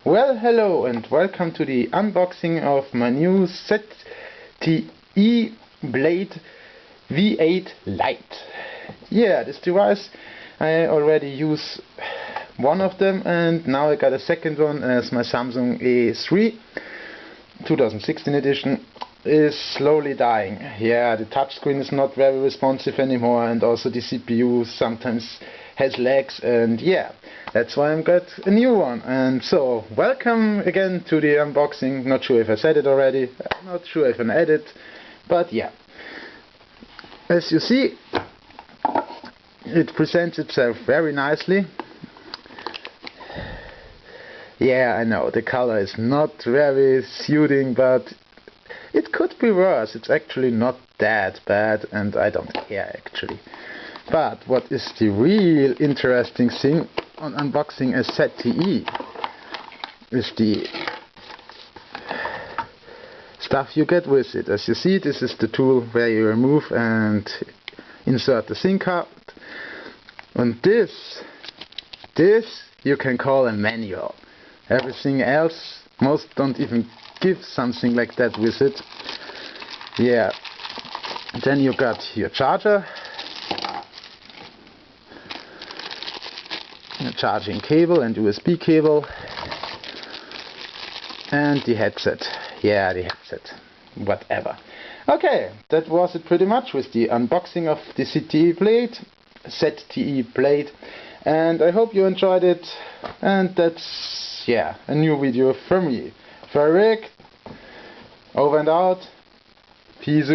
Well, hello and welcome to the unboxing of my new ZTE Blade V8Lite. Yeah, this device I already use one of them, and now I got a second one as my Samsung A3 2016 edition is slowly dying. Yeah, the touchscreen is not very responsive anymore, and also the CPU sometimes has lags, and yeah, that's why I got a new one. And so, welcome again to the unboxing. Not sure if I said it already, I'm not sure if I added, but yeah. As you see, it presents itself very nicely. Yeah, I know, the color is not very suiting, but it could be worse. It's actually not that bad, and I don't care actually. But what is the real interesting thing on unboxing a ZTE is the stuff you get with it. As you see, this is the tool where you remove and insert the SIM card. And this you can call a manual. Everything else, most don't even give something like that with it. Yeah. Then you got your charger, a charging cable and USB cable, and the headset. Yeah, the headset. Whatever. Okay, that was it pretty much with the unboxing of the ZTE Blade, and I hope you enjoyed it. And that's, yeah, a new video from me. For Rick, over and out. Peace.